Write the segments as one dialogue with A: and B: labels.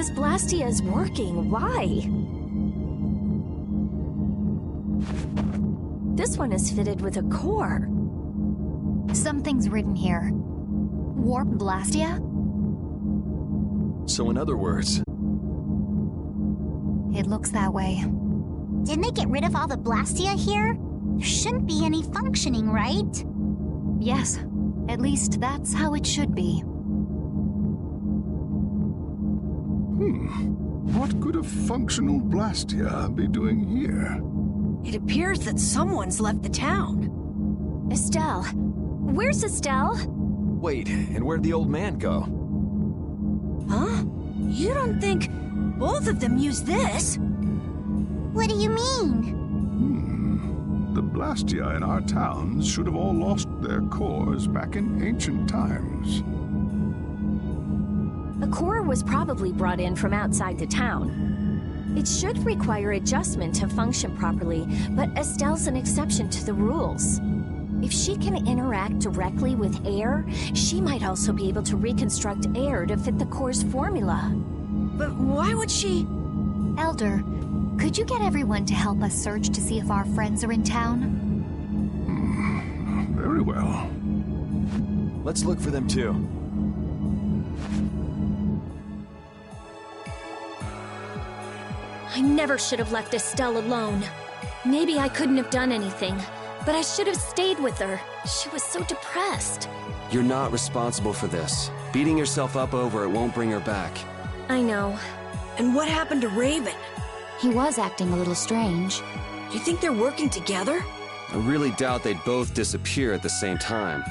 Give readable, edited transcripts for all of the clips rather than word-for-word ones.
A: This Blastia is working. Why? This one is fitted with a core.
B: Something's written here. Warp Blastia?
C: So in other words...
B: It looks that way.
D: Didn't they get rid of all the Blastia here? There shouldn't be any functioning, right?
B: Yes. At least that's how it should be.
E: What could a functional Blastia be doing here?
F: It appears that someone's left the town.
A: Estelle. Where's Estelle?
C: Wait, and where'd the old man go?
F: Huh? You don't think both of them used this?
D: What do you mean?
E: The Blastia in our towns should have all lost their cores back in ancient times.
A: A core was probably brought in from outside the town. It should require adjustment to function properly, but Estelle's an exception to the rules. If she can interact directly with air, she might also be able to reconstruct air to fit the core's formula.
F: But why would she...
B: Elder, could you get everyone to help us search to see if our friends are in town?
E: Very well.
C: Let's look for them too.
A: I never should have left Estelle alone. Maybe I couldn't have done anything, but I should have stayed with her. She was so depressed.
G: You're not responsible for this. Beating yourself up over it won't bring her back.
A: I know.
F: And what happened to Raven?
B: He was acting a little strange.
F: Do you think they're working together?
G: I really doubt they'd both disappear at the same time.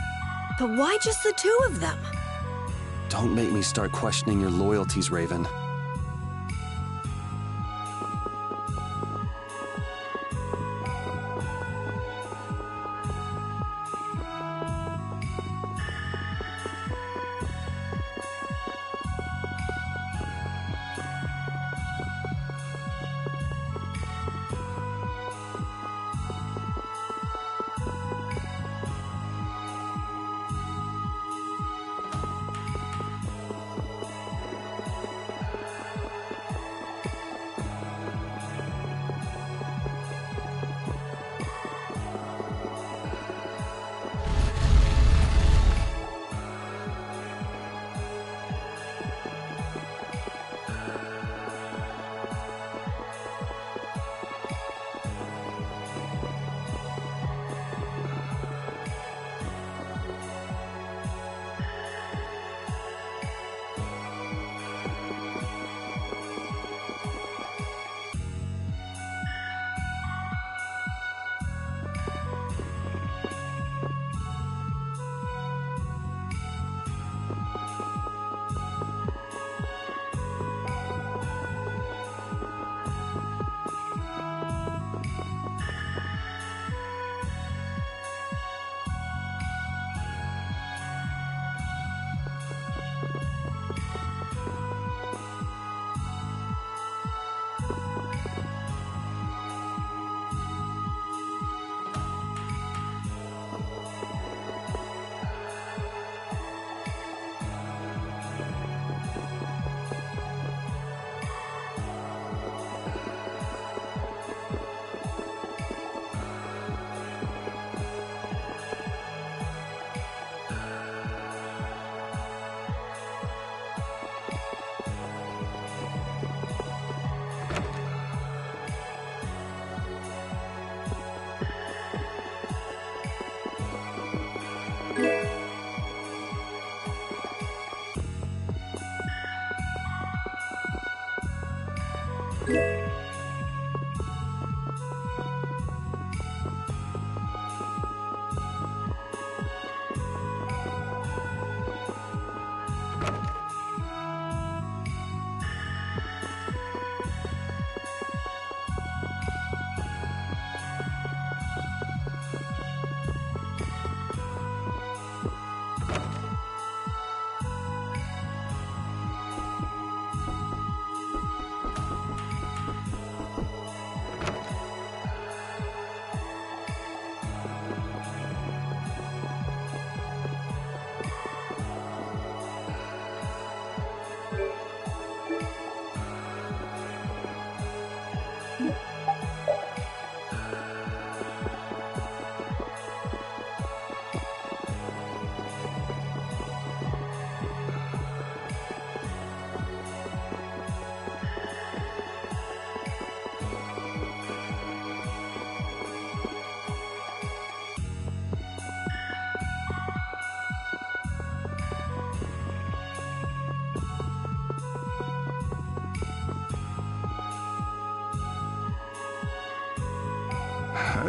F: But why just the two of them?
G: Don't make me start questioning your loyalties, Raven.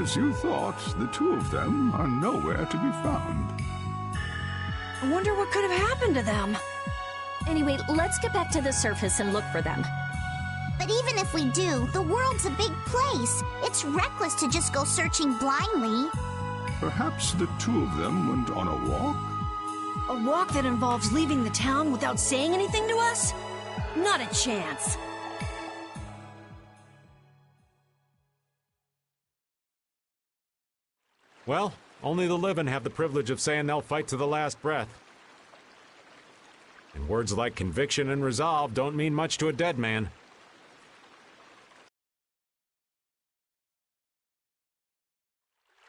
E: As you thought, the two of them are nowhere to be found.
F: I wonder what could have happened to them.
A: Anyway, let's get back to the surface and look for them.
D: But even if we do, the world's a big place. It's reckless to just go searching blindly.
E: Perhaps the two of them went on a walk?
F: A walk that involves leaving the town without saying anything to us? Not a chance.
H: Well, only the living have the privilege of saying they'll fight to the last breath. And words like conviction and resolve don't mean much to a dead man.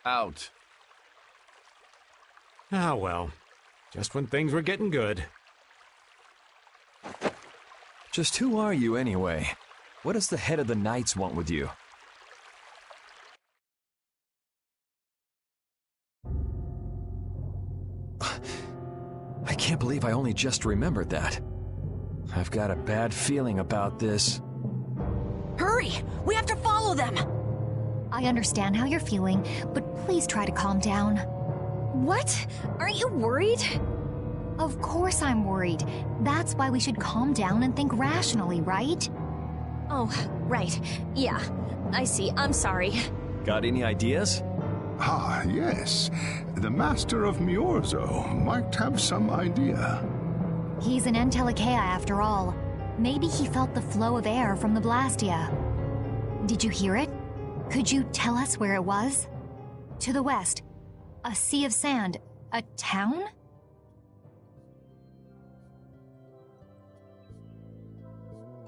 C: Out.
H: Ah, well. Just when things were getting good.
C: Just who are you anyway? What does the head of the Knights want with you? I can't believe I only just remembered that. I've got a bad feeling about this.
F: Hurry! We have to follow them!
B: I understand how you're feeling, but please try to calm down.
A: What? Aren't you worried?
B: Of course I'm worried. That's why we should calm down and think rationally, right?
A: Oh, right. Yeah, I see. I'm sorry.
C: Got any ideas?
E: Ah, yes. The Master of Miorzo might have some idea.
B: He's an Entelekea after all. Maybe he felt the flow of air from the Blastia. Did you hear it? Could you tell us where it was? To the west. A sea of sand. A town?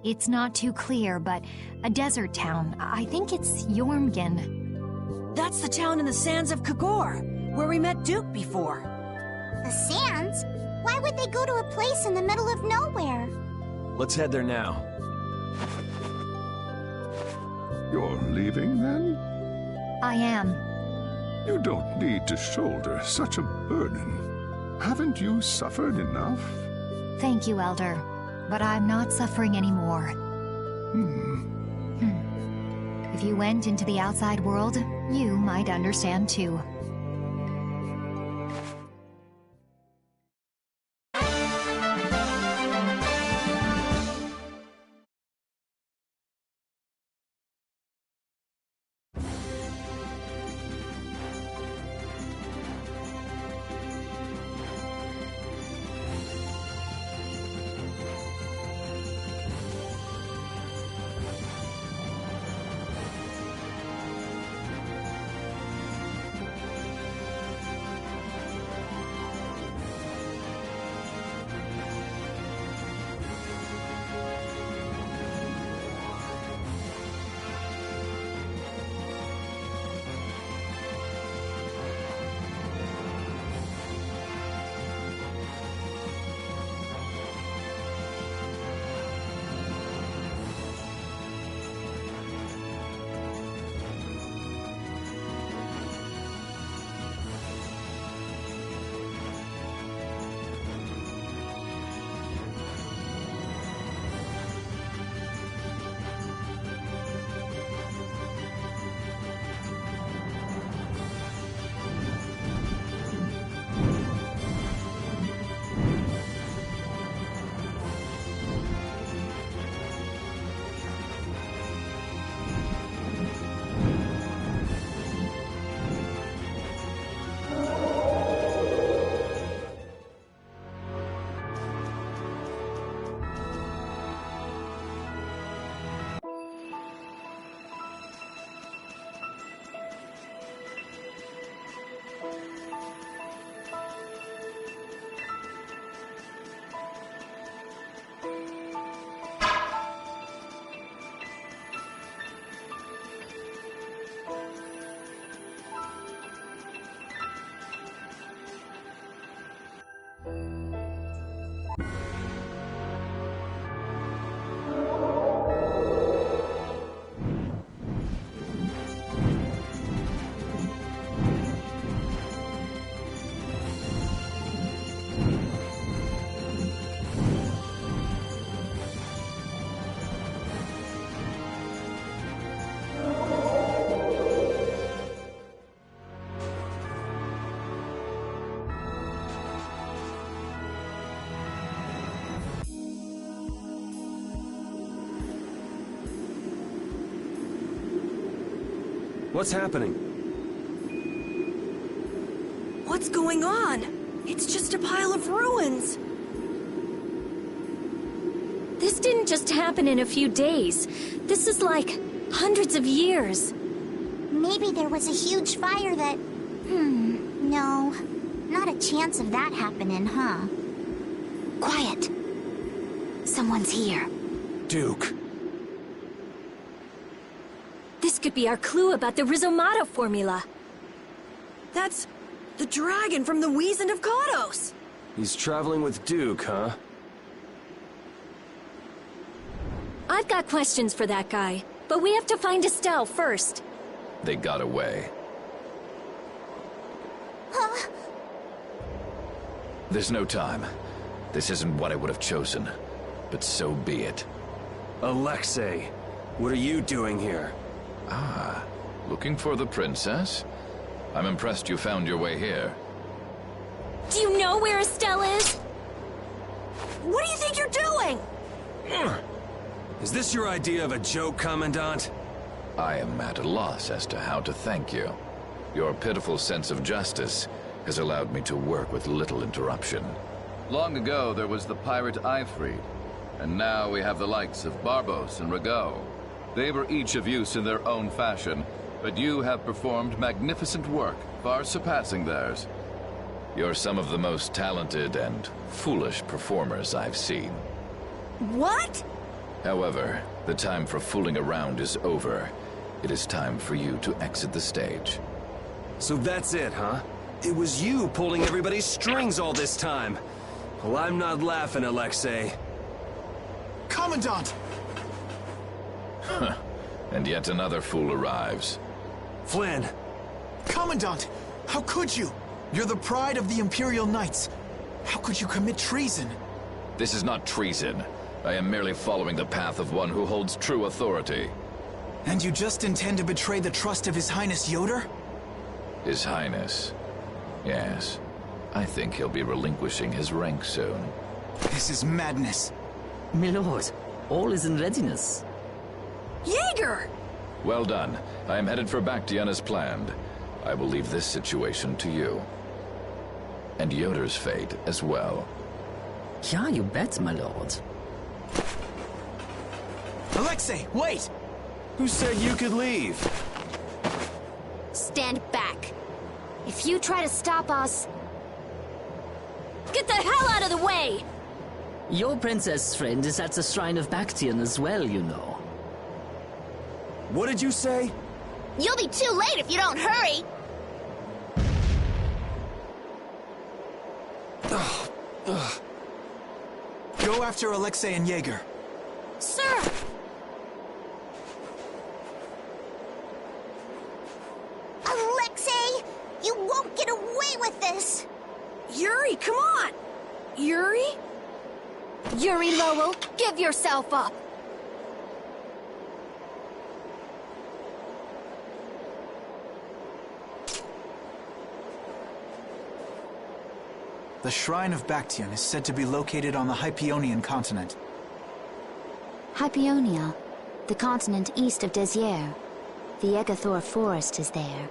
B: It's not too clear, but a desert town. I think it's Jormungand.
F: That's the town in the sands of Kagor, where we met Duke before.
D: The sands? Why would they go to a place in the middle of nowhere?
C: Let's head there now.
E: You're leaving, then?
B: I am.
E: You don't need to shoulder such a burden. Haven't you suffered enough?
B: Thank you, Elder. But I'm not suffering anymore. If you went into the outside world, you might understand too.
G: What's happening?
F: What's going on? It's just a pile of ruins.
A: This didn't just happen in a few days. This is like hundreds of years.
D: Maybe there was a huge fire that... no. Not a chance of that happening, huh?
B: Quiet. Someone's here.
G: Duke.
A: This could be our clue about the Rizomata formula.
F: That's the dragon from the Wizened of Kodos.
G: He's traveling with Duke, huh?
A: I've got questions for that guy, but we have to find Estelle first.
C: They got away.
D: Huh?
C: There's no time. This isn't what I would have chosen, but so be it.
G: Alexei, what are you doing here?
C: Ah, looking for the princess? I'm impressed you found your way here.
A: Do you know where Estelle is?
F: What do you think you're doing?
G: Is this your idea of a joke, Commandant?
C: I am at a loss as to how to thank you. Your pitiful sense of justice has allowed me to work with little interruption. Long ago, there was the pirate Eifried, and now we have the likes of Barbos and Rago. They were each of use in their own fashion, but you have performed magnificent work, far surpassing theirs. You're some of the most talented and foolish performers I've seen.
F: What?
C: However, the time for fooling around is over. It is time for you to exit the stage.
G: So that's it, huh? It was you pulling everybody's strings all this time. Well, I'm not laughing, Alexei.
I: Commandant!
C: And yet another fool arrives.
G: Flynn!
I: Commandant! How could you? You're the pride of the Imperial Knights. How could you commit treason?
C: This is not treason. I am merely following the path of one who holds true authority.
I: And you just intend to betray the trust of His Highness Yoder?
C: His Highness. Yes. I think he'll be relinquishing his rank soon.
I: This is madness.
J: My lord, all is in readiness.
F: Jaeger!
C: Well done. I am headed for Bactian as planned. I will leave this situation to you. And Yoder's fate as well.
J: Yeah, you bet, my lord.
I: Alexei, wait!
G: Who said you could leave?
A: Stand back. If you try to stop us... Get the hell out of the way!
J: Your princess friend is at the Shrine of Bactian as well, you know.
G: What did you say?
D: You'll be too late if you don't hurry!
I: Go after Alexei and Jaeger.
F: Sir!
D: Alexei! You won't get away with this!
F: Yuri, come on! Yuri?
A: Yuri Lowell, give yourself up!
I: The Shrine of Bactian is said to be located on the Hypionian continent.
B: Hypionia, the continent east of Desier. The Egathor forest is there.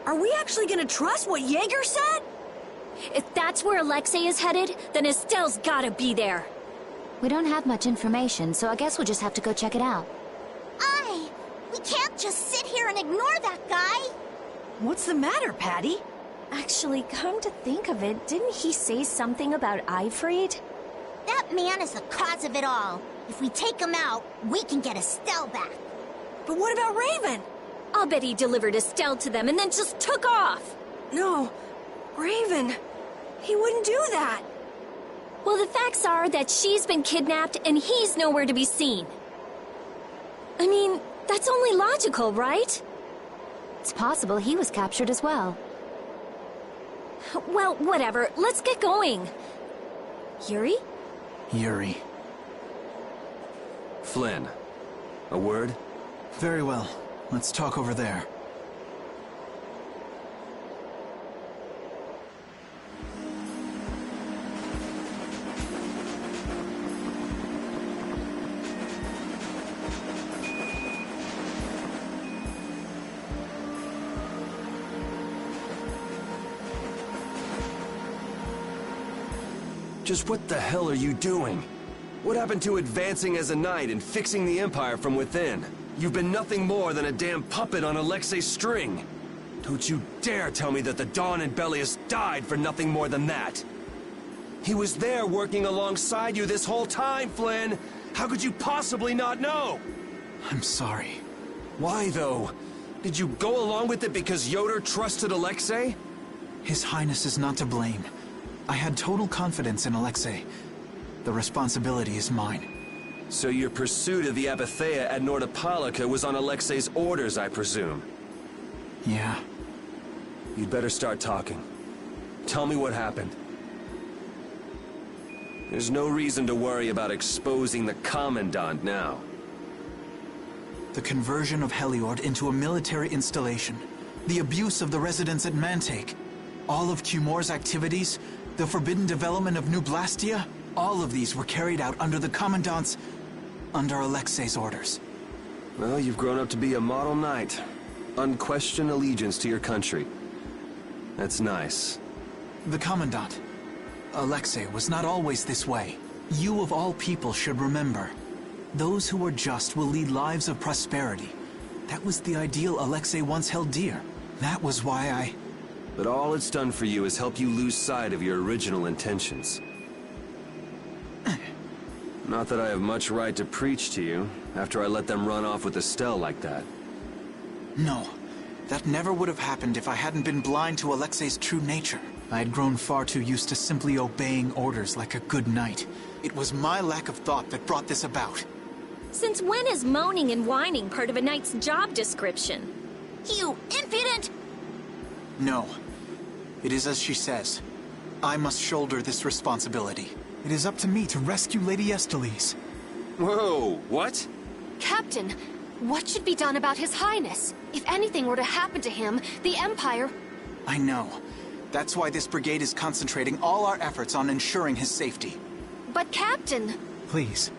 F: Are we actually gonna trust what Jaeger said?
A: If that's where Alexei is headed, then Estelle's gotta be there.
B: We don't have much information, so I guess we'll just have to go check it out.
D: We can't just sit here and ignore that guy!
F: What's the matter, Patty?
A: Actually, come to think of it, didn't he say something about Eifried?
D: That man is the cause of it all. If we take him out, we can get Estelle back.
F: But what about Raven?
A: I'll bet he delivered Estelle to them and then just took off.
F: No, Raven. He wouldn't do that.
A: Well, the facts are that she's been kidnapped and he's nowhere to be seen. I mean, that's only logical, right?
B: It's possible he was captured as well.
A: Well, whatever. Let's get going. Yuri?
I: Yuri.
G: Flynn. A word?
I: Very well. Let's talk over there.
G: Just what the hell are you doing? What happened to advancing as a knight and fixing the Empire from within? You've been nothing more than a damn puppet on Alexei's string. Don't you dare tell me that the Dawn and Bellius died for nothing more than that. He was there working alongside you this whole time, Flynn! How could you possibly not know?
I: I'm sorry.
G: Why, though? Did you go along with it because Yoder trusted Alexei?
I: His Highness is not to blame. I had total confidence in Alexei. The responsibility is mine.
G: So your pursuit of the Apatheia at Nordapalika was on Alexei's orders, I presume?
I: Yeah.
G: You'd better start talking. Tell me what happened. There's no reason to worry about exposing the Commandant now.
I: The conversion of Heliord into a military installation. The abuse of the residents at Mantake. All of Cumor's activities. The forbidden development of New Blastia. All of these were carried out under the Commandant's... under Alexei's orders.
G: Well, you've grown up to be a model knight. Unquestioned allegiance to your country. That's nice.
I: The Commandant. Alexei was not always this way. You of all people should remember. Those who are just will lead lives of prosperity. That was the ideal Alexei once held dear. That was why I...
G: But all it's done for you is help you lose sight of your original intentions. Not that I have much right to preach to you, after I let them run off with Estelle like that.
I: No. That never would have happened if I hadn't been blind to Alexei's true nature. I had grown far too used to simply obeying orders like a good knight. It was my lack of thought that brought this about.
A: Since when is moaning and whining part of a knight's job description?
F: You impudent!
I: No. It is as she says. I must shoulder this responsibility. It is up to me to rescue Lady Estellise.
G: Whoa, what?
K: Captain, what should be done about His Highness? If anything were to happen to him, the Empire...
I: I know. That's why this brigade is concentrating all our efforts on ensuring his safety.
K: But Captain...
I: Please.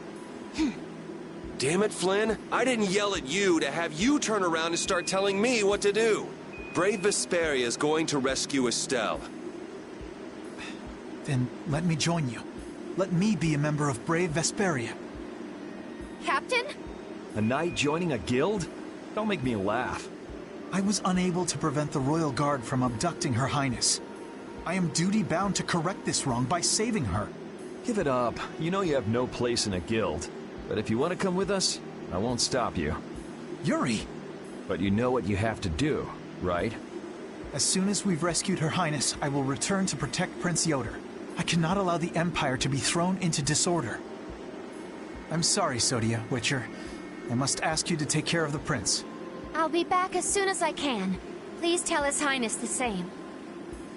G: Damn it, Flynn. I didn't yell at you to have you turn around and start telling me what to do. Brave Vesperia is going to rescue Estelle.
I: Then let me join you. Let me be a member of Brave Vesperia.
K: Captain?
L: A knight joining a guild? Don't make me laugh.
I: I was unable to prevent the Royal Guard from abducting Her Highness. I am duty-bound to correct this wrong by saving her.
L: Give it up. You know you have no place in a guild. But if you want to come with us, I won't stop you.
I: Yuri!
L: But you know what you have to do, right?
I: As soon as we've rescued Her Highness, I will return to protect Prince Yoder. I cannot allow the Empire to be thrown into disorder. I'm sorry, Sodia, Witcher. I must ask you to take care of the prince.
B: I'll be back as soon as I can. Please tell His Highness the same.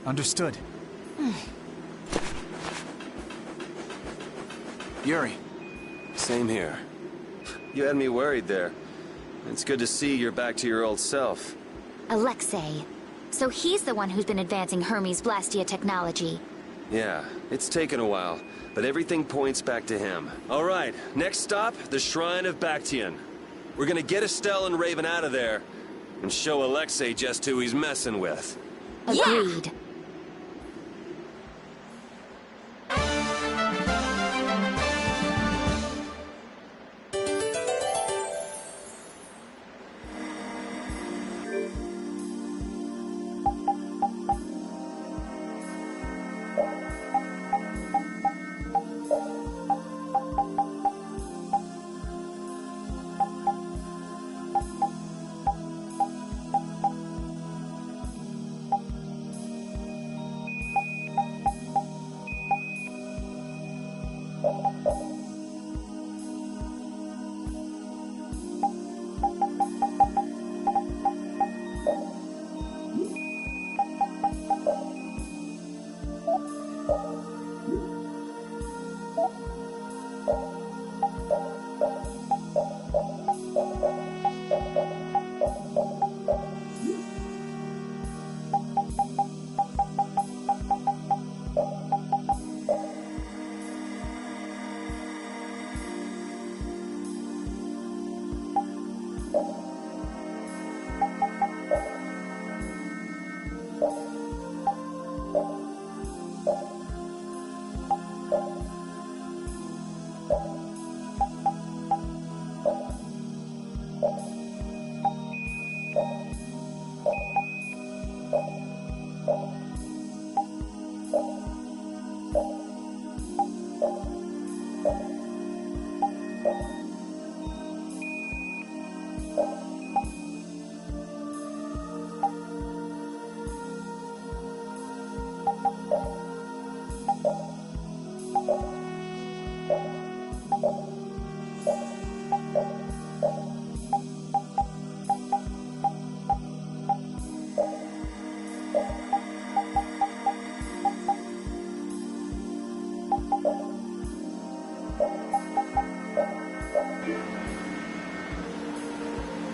I: Understood. Yuri.
G: Same here. You had me worried there. It's good to see you're back to your old self.
B: Alexei. So he's the one who's been advancing Hermes Blastia technology.
G: Yeah, it's taken a while, but everything points back to him. All right, next stop, the Shrine of Bactian. We're gonna get Estelle and Raven out of there, and show Alexei just who he's messing with.
B: Agreed.
A: Yeah.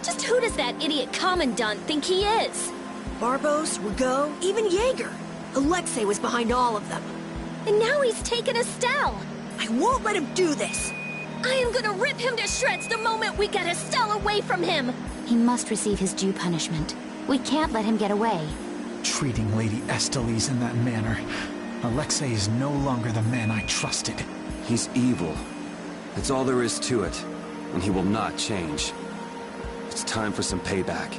K: Just who does that idiot Commandant think he is?
F: Barbos, Rago, even Jaeger. Alexei was behind all of them.
K: And now he's taken Estelle.
F: I won't let him do this.
K: I am gonna rip him to shreds the moment we get Estelle away from him.
B: He must receive his due punishment. We can't let him get away.
I: Treating Lady Estellise in that manner. Alexei is no longer the man I trusted.
G: He's evil. That's all there is to it. And he will not change. It's time for some payback.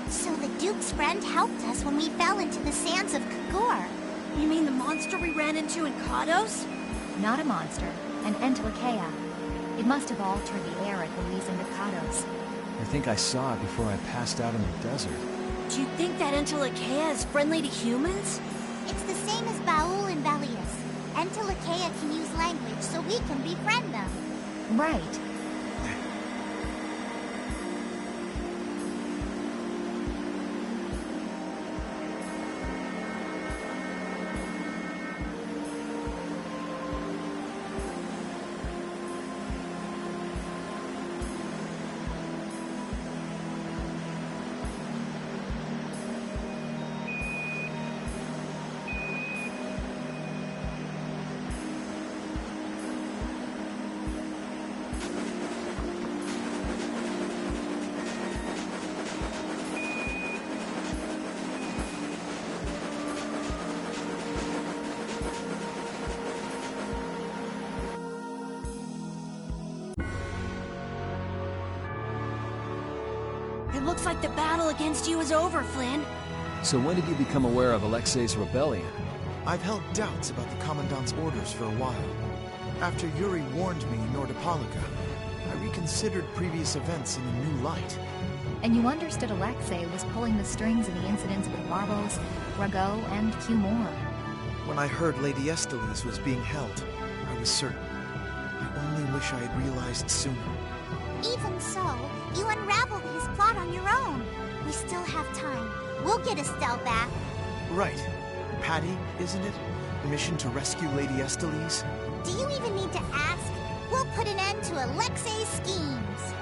D: So the Duke's friend helped us when we fell into the sands of Kagor.
F: You mean the monster we ran into in Kados?
B: Not a monster, an Entelekea. It must have altered the air at Belize and Kados.
L: I think I saw it before I passed out in the desert.
F: Do you think that Entelekea is friendly to humans?
D: It's the same as Baul and Valius. Entelekea can use language, so we can befriend them.
B: Right.
F: It looks like the battle against you is over, Flynn.
L: So when did you become aware of Alexei's rebellion?
M: I've held doubts about the Commandant's orders for a while. After Yuri warned me in Nordopolica, I reconsidered previous events in a new light.
B: And you understood Alexei was pulling the strings in the incidents with Barbos, Rago, and Cumor.
M: When I heard Lady Estellise was being held, I was certain. I only wish I had realized sooner.
D: Even so, you unraveled his plot on your own. We still have time. We'll get Estelle back.
M: Right. Patty, isn't it? A mission to rescue Lady Estellise?
D: Do you even need to ask? We'll put an end to Alexei's schemes.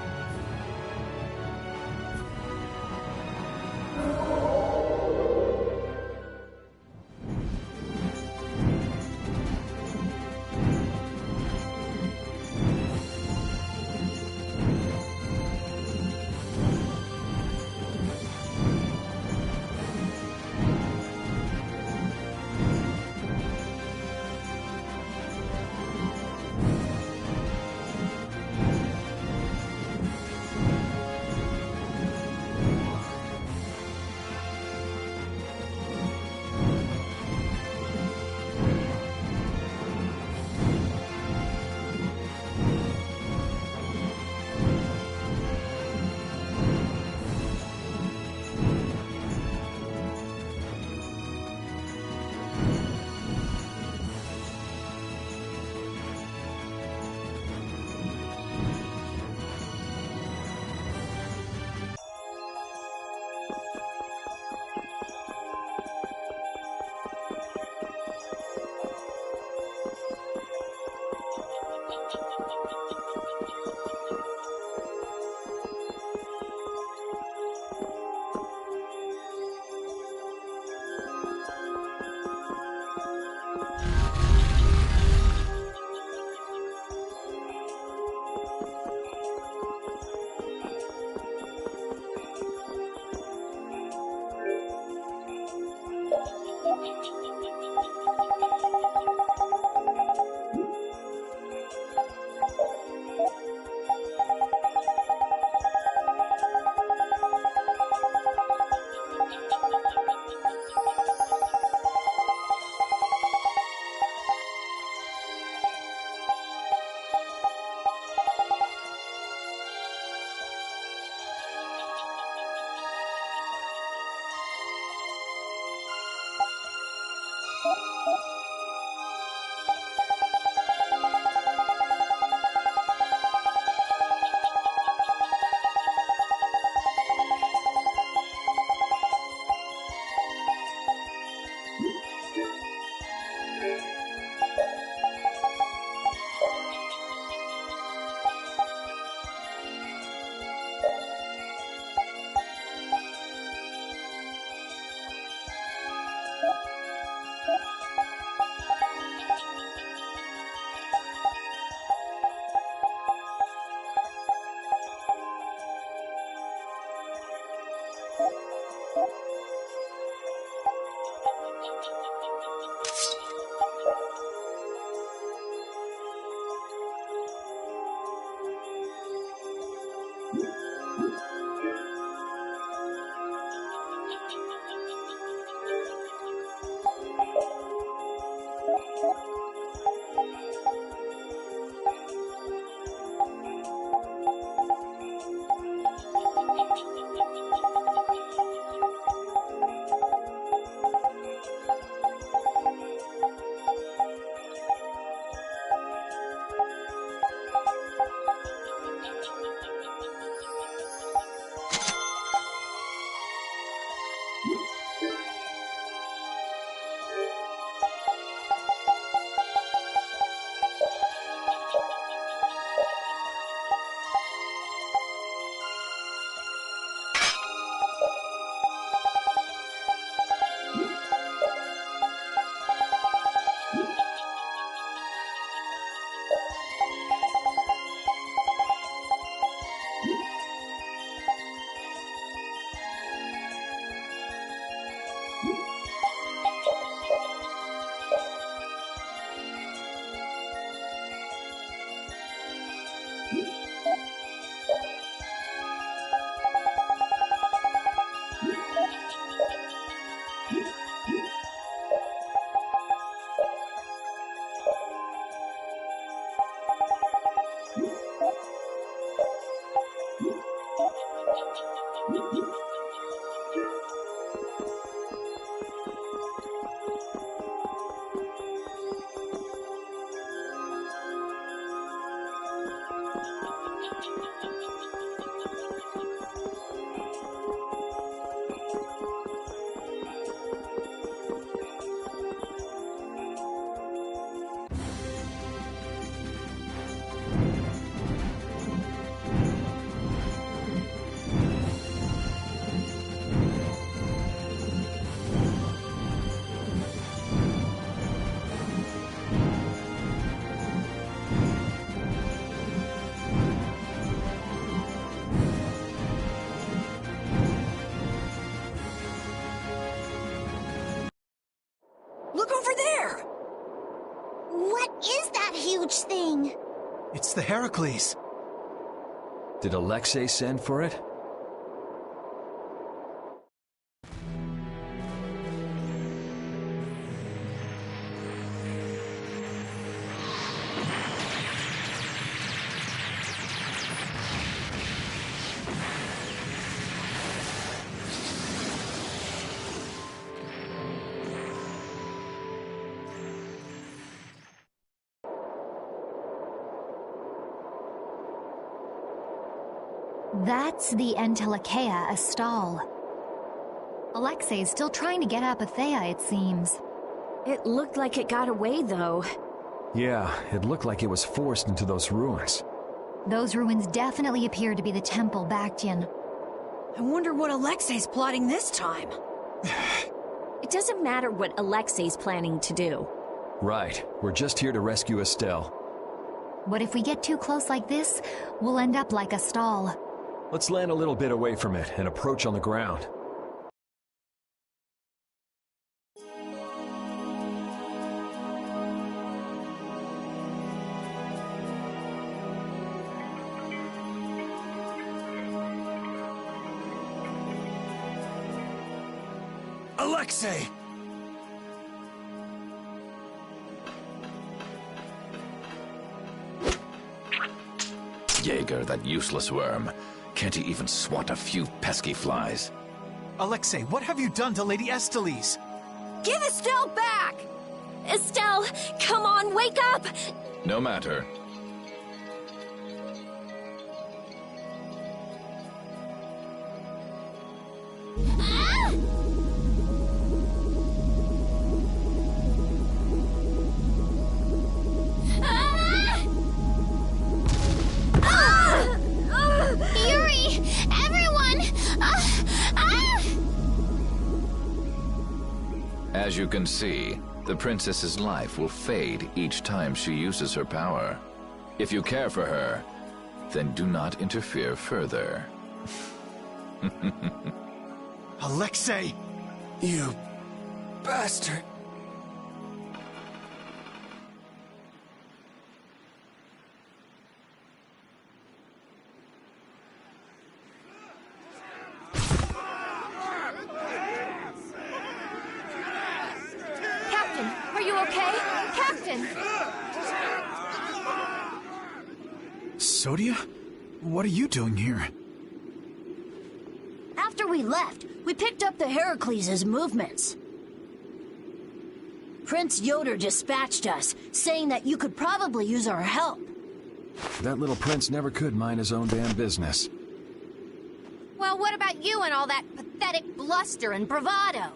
F: Look over there!
D: What is that huge thing?
I: It's the Heracles.
L: Did Alexei send for it?
B: That's the Entelekea Astal. Alexei's still trying to get Apathea, it seems.
A: It looked like it got away, though.
L: Yeah, it looked like it was forced into those ruins.
B: Those ruins definitely appear to be the temple Bactian.
F: I wonder what Alexei's plotting this time.
A: It doesn't matter what Alexei's planning to do.
L: Right. We're just here to rescue Estelle.
B: But if we get too close like this, we'll end up like Astal.
L: Let's land a little bit away from it and approach on the ground.
G: Alexei!
C: Jaeger, that useless worm. Can't he even swat a few pesky flies?
I: Alexei, what have you done to Lady Estellise?
F: Give Estelle back!
A: Estelle, come on, wake up!
C: No matter.
D: Yuri! Everyone!
C: As you can see, the princess's life will fade each time she uses her power. If you care for her, then do not interfere further.
I: Alexei!
G: You bastard!
I: Sodia? What are you doing here?
F: After we left, we picked up the Heracles' movements. Prince Yoder dispatched us, saying that you could probably use our help.
L: That little prince never could mind his own damn business.
K: Well, what about you and all that pathetic bluster and bravado?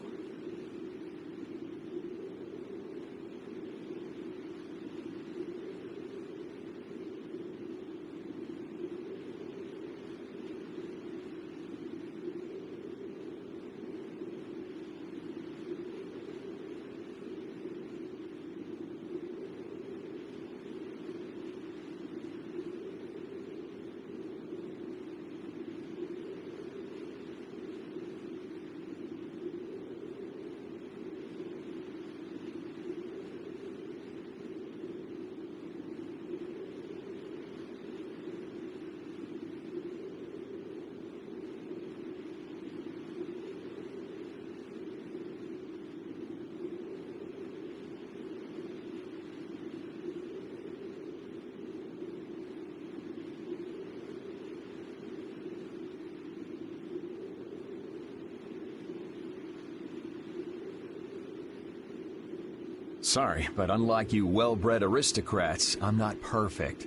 L: Sorry, but unlike you well-bred aristocrats, I'm not perfect.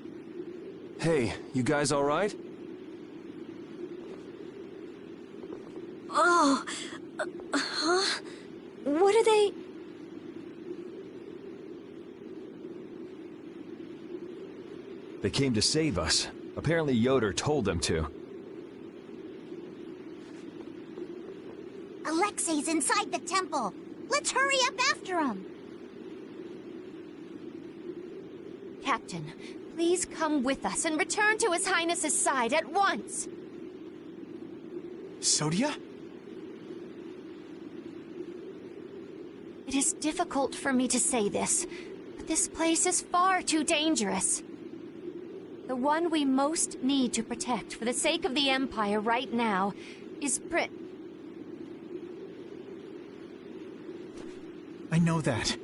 G: Hey, you guys all right?
F: Oh, huh? What are they...
L: They came to save us. Apparently Yoder told them to.
D: Alexei's inside the temple. Let's hurry up after him.
K: Captain, please come with us and return to His Highness's side at once.
I: Sodia?
K: It is difficult for me to say this, but this place is far too dangerous. The one we most need to protect for the sake of the Empire right now is
I: I know that.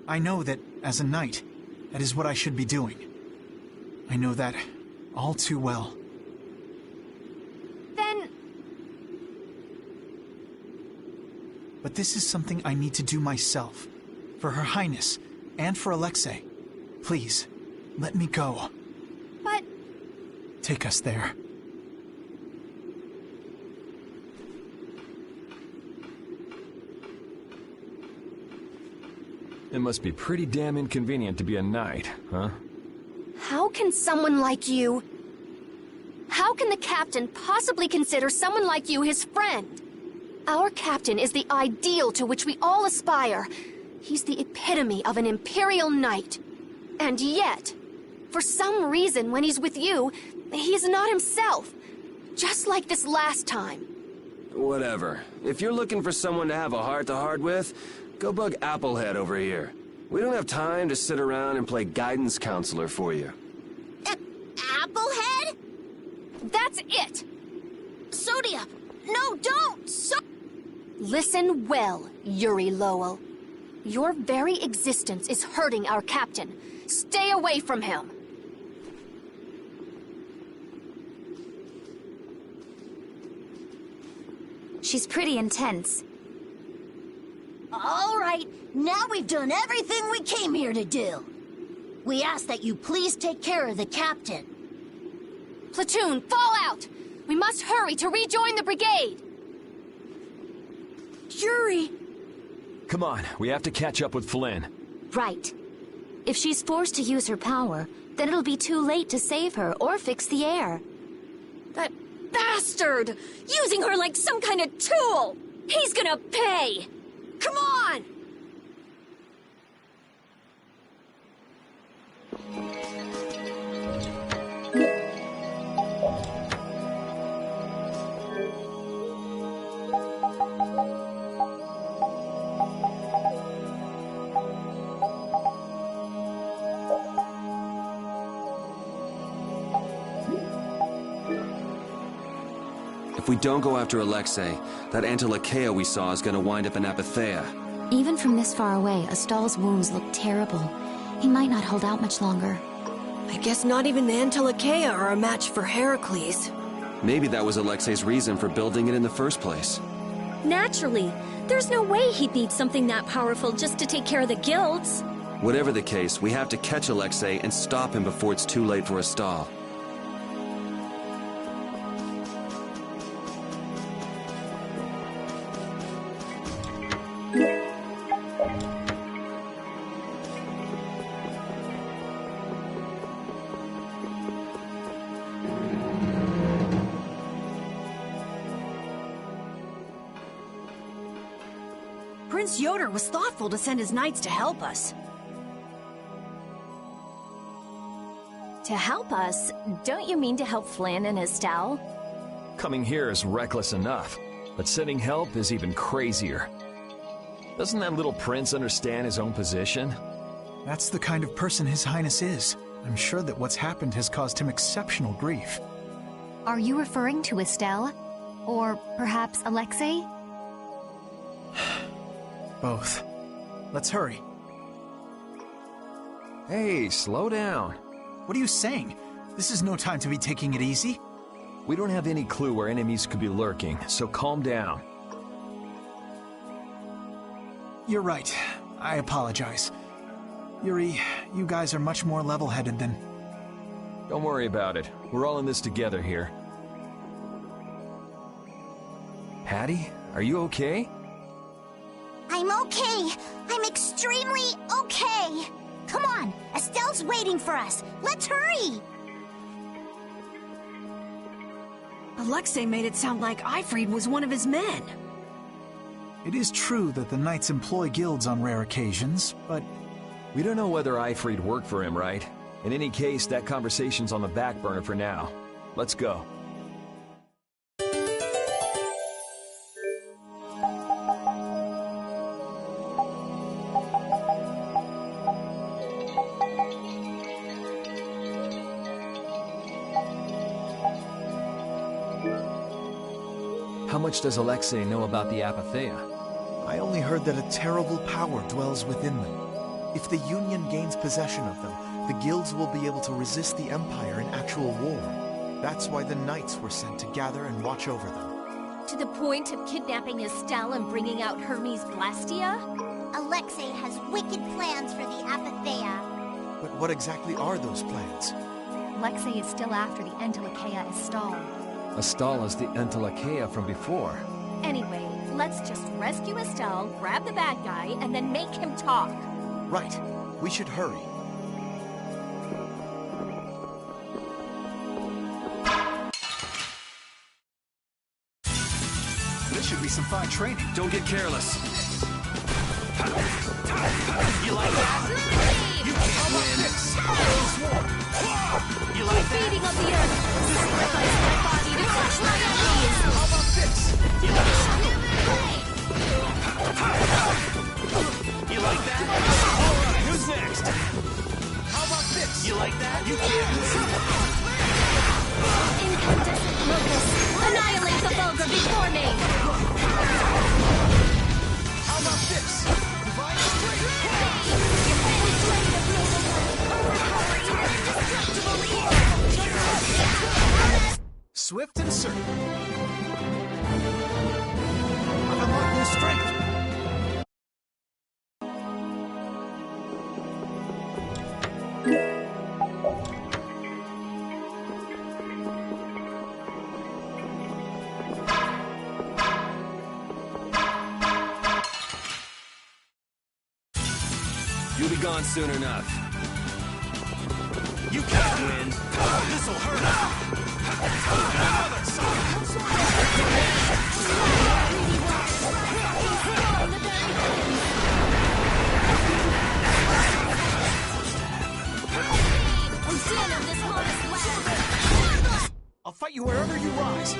I: I know that, as a knight, that is what I should be doing. I know that all too well.
K: Then...
I: But this is something I need to do myself. For Her Highness, and for Alexei. Please, let me go.
K: But...
I: Take us there.
L: It must be pretty damn inconvenient to be a knight, huh?
K: How can someone like you... How can the captain possibly consider someone like you his friend? Our captain is the ideal to which we all aspire. He's the epitome of an imperial knight. And yet, for some reason when he's with you, he's not himself. Just like this last time.
G: Whatever. If you're looking for someone to have a heart-to-heart with, go bug Applehead over here. We don't have time to sit around and play guidance counselor for you.
D: Applehead?
K: That's it!
F: Sodia! No, don't!
K: Listen well, Yuri Lowell. Your very existence is hurting our captain. Stay away from him!
B: She's pretty intense.
F: All right, now we've done everything we came here to do. We ask that you please take care of the captain.
K: Platoon, fall out! We must hurry to rejoin the brigade!
F: Yuri!
L: Come on, we have to catch up with Flynn.
B: Right. If she's forced to use her power, then it'll be too late to save her or fix the air.
F: That bastard! Using her like some kind of tool! He's gonna pay! Come on!
G: If we don't go after Alexei, that Antilocheia we saw is gonna wind up in Apatheia.
B: Even from this far away, Astal's wounds look terrible. He might not hold out much longer.
F: I guess not even the Entelekea are a match for Heracles.
G: Maybe that was Alexei's reason for building it in the first place.
F: Naturally. There's no way he'd need something that powerful just to take care of the guilds.
G: Whatever the case, we have to catch Alexei and stop him before it's too late for a stall.
F: Prince Yoder was thoughtful to send his knights to help us.
A: To help us? Don't you mean to help Flynn and Estelle?
L: Coming here is reckless enough, but sending help is even crazier. Doesn't that little prince understand his own position?
I: That's the kind of person His Highness is. I'm sure that what's happened has caused him exceptional grief.
B: Are you referring to Estelle? Or perhaps Alexei?
I: Both. Let's hurry.
L: Hey, slow down.
I: What are you saying? This is no time to be taking it easy.
L: We don't have any clue where enemies could be lurking, so calm down.
I: You're right. I apologize. Yuri, you guys are much more level-headed than...
L: Don't worry about it. We're all in this together here. Patty, are you okay?
D: I'm okay. I'm extremely okay. Come on, Estelle's waiting for us. Let's hurry!
F: Alexei made it sound like Eifried was one of his men.
I: It is true that the knights employ guilds on rare occasions, but...
L: We don't know whether Eifried worked for him, right? In any case, that conversation's on the back burner for now. Let's go. How much does Alexei know about the Apatheia?
M: I only heard that a terrible power dwells within them. If the Union gains possession of them, the guilds will be able to resist the Empire in actual war. That's why the knights were sent to gather and watch over them.
A: To the point of kidnapping Estelle and bringing out Hermes Blastia?
D: Alexei has wicked plans for the Apatheia.
M: But what exactly are those plans?
B: Alexei is still after the Entelekea Estelle.
L: Estelle is the Entelekea from before.
A: Anyway, let's just rescue Estelle, grab the bad guy, and then make him talk.
M: Right. We should hurry.
I: This should be some fine training.
G: Don't get careless.
N: You like that? You can't win. You like that?
A: Feeding of the earth. Sacrifice my body to crush my enemies.
N: How about this? You like that? You like that? All right, who's next? How about this? You like that? You can't win.
A: Incandescent locust. Annihilate the vulgar before me.
N: How about this? Divine strength.
I: Swift and certain. I've unlocked new strength.
G: You'll be gone soon enough.
N: You can't win. This'll hurt.
I: I'll fight you wherever you rise.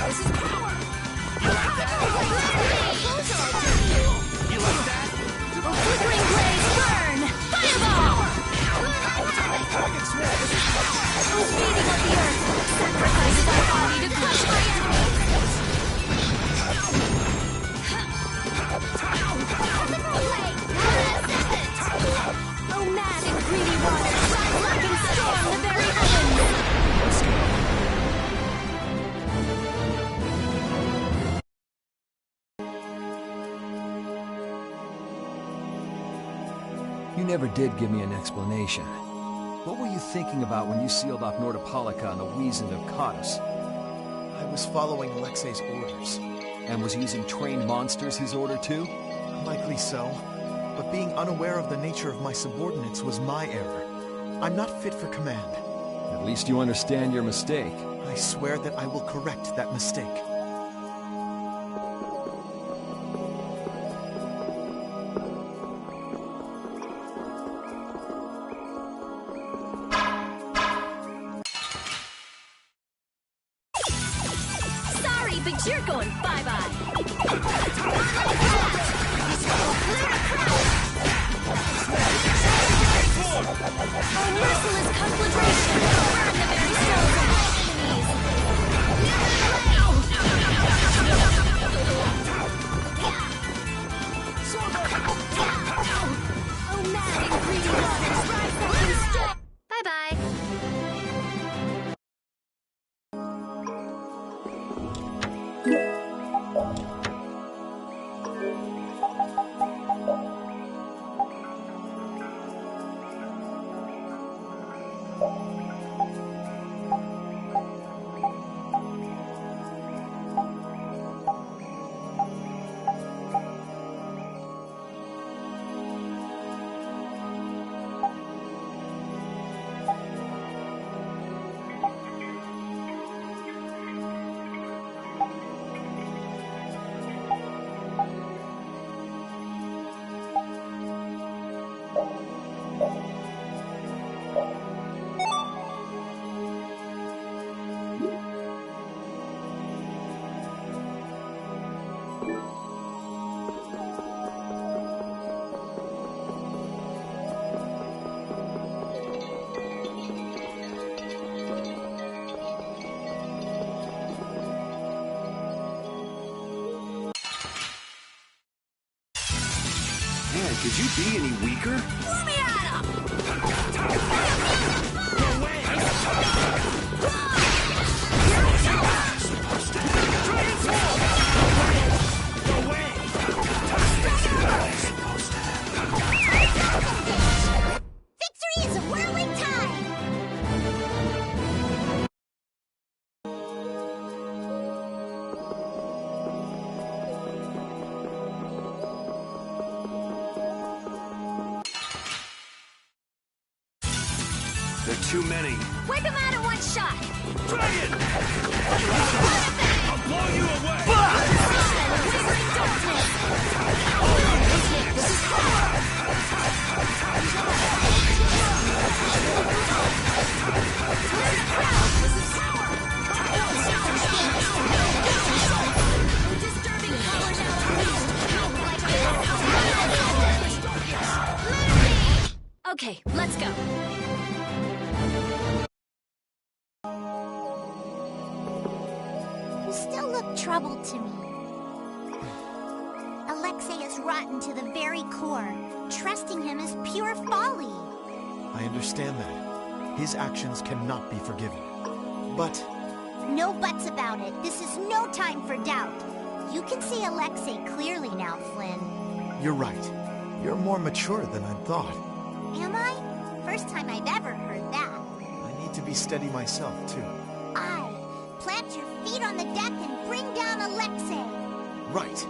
N: This is power. You like that?
L: You never did give me an explanation. What were you thinking about when you sealed off Nordopolica and the Wiesen of Cottus?
M: I was following Alexei's orders.
L: And was using trained monsters his order too?
M: Likely so. But being unaware of the nature of my subordinates was my error. I'm not fit for command.
L: At least you understand your mistake.
M: I swear that I will correct that mistake.
F: Sorry, but you're going bye-bye. A merciless conflagration! Burn the very souls of my enemies! Oh, mad and greedy waters, rise up and stay!
K: Bye-bye.
G: Man, could you be any weaker?
F: Let me at him!
D: Victory is a whirling time!
G: There are too many.
F: Wipe him out in one shot!
N: Dragon! I'll blow you away!
F: Wavering darkness! This is disturbing power now. Okay, let's go.
D: You still look troubled to me. Alexei is rotten to the very core. Trusting him is pure folly.
M: I understand that. His actions cannot be forgiven. But
D: No buts about it. This is no time for doubt. You can see Alexei clearly now, Flynn.
M: you're right. You're more mature than I'd thought.
D: Am I? First time I've ever heard that.
M: I need to be steady myself, too.
D: Aye. Plant your feet on the deck and bring down Alexei.
M: Right.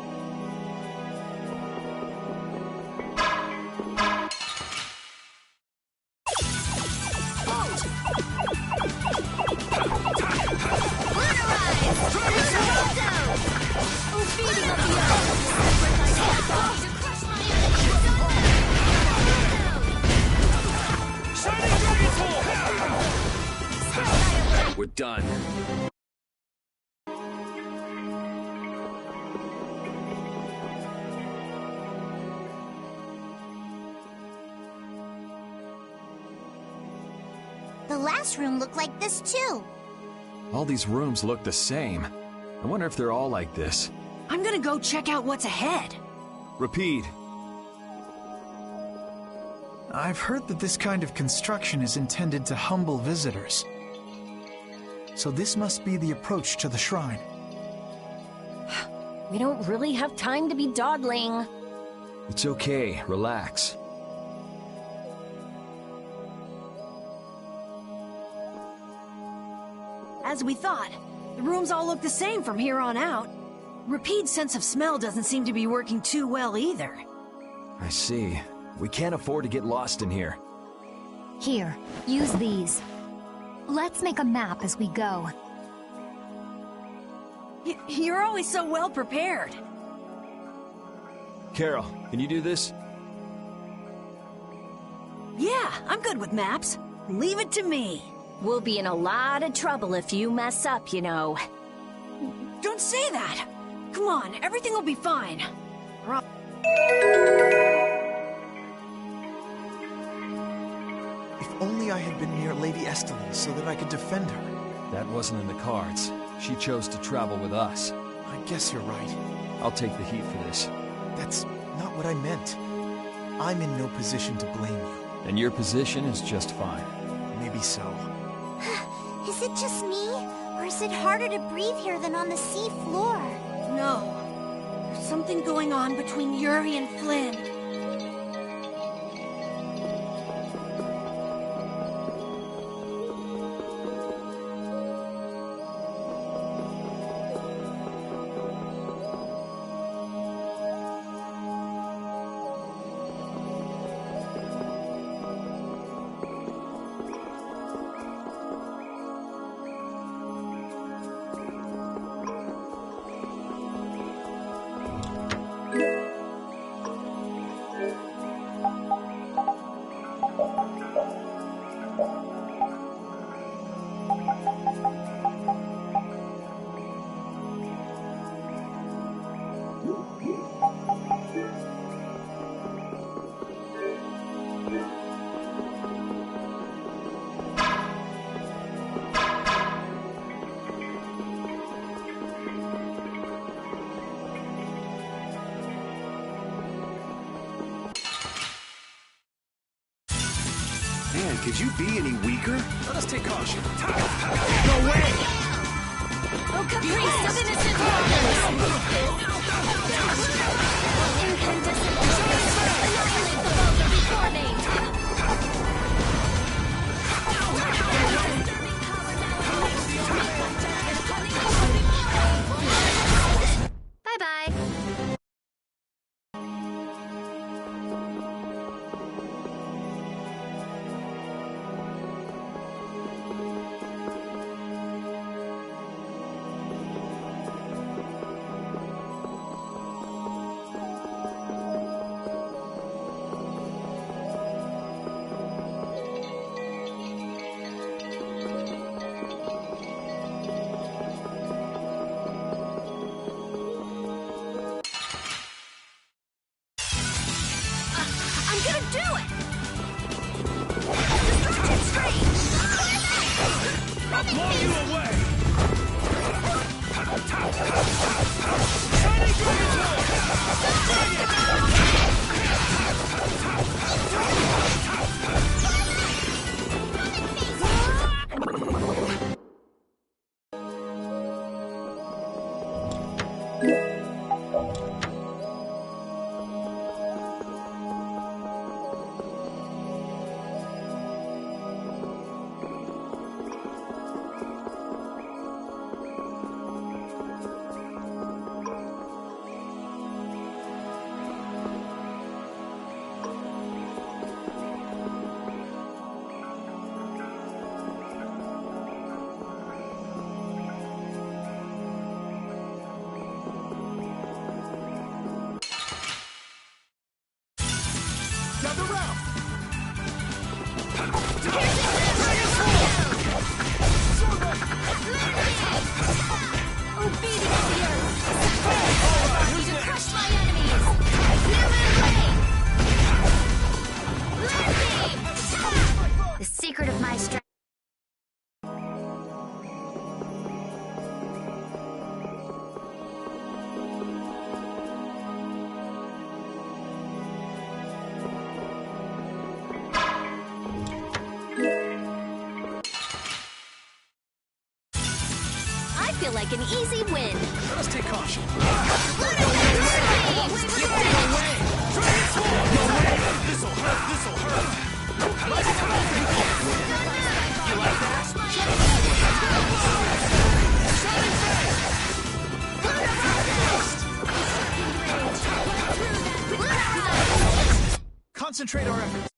G: We're done.
D: The last room looked like this too.
L: All these rooms look the same. I wonder if they're all like this.
F: I'm gonna go check out what's ahead.
L: Repeat.
I: I've heard that this kind of construction is intended to humble visitors. So this must be the approach to the shrine.
A: We don't really have time to be dawdling.
L: It's okay, relax.
O: as we thought. The rooms all look the same from here on out. Rapide's sense of smell doesn't seem to be working too well either.
L: I see. We can't afford to get lost in here.
B: Here, use these. Let's make a map as we go.
O: You're always so well prepared.
L: Carol, can you do this?
O: Yeah, I'm good with maps. Leave it to me.
A: We'll be in a lot of trouble if you mess up, you know.
O: Don't say that! Come on, everything will be fine.
M: If only I had been near Lady Estelin so that I could defend her.
L: That wasn't in the cards. She chose to travel with us.
M: I guess you're right.
L: I'll take the heat for this.
M: That's not what I meant. I'm in no position to blame you.
L: And your position is just fine.
M: Maybe so.
D: Is it just me? Or is it harder to breathe here than on the sea floor?
O: No. There's something going on between Yuri and Flynn.
G: Man, could you be any weaker?
N: Let us take caution.
G: No way!
F: Oh, caprice of innocent waters! Incandescent annihilate the vulgar before me!
B: Bye-bye.
F: I'm gonna do it! Destruction Stream!
N: I'll blow you away! Shining Dragon's Roar! Bring it!
M: Gather round!
F: Obedience here! Allow you to crush my enemies! Live
K: The secret of my strength.
F: I feel like an easy win!
N: Let us take caution. This'll hurt, this'll hurt! You like that? our efforts.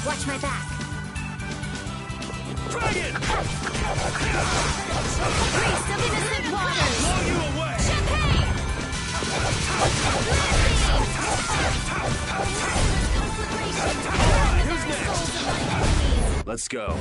D: Watch my back.
N: Dragon!
D: Priest of innocent waters!
N: Blow you away!
G: Let's go.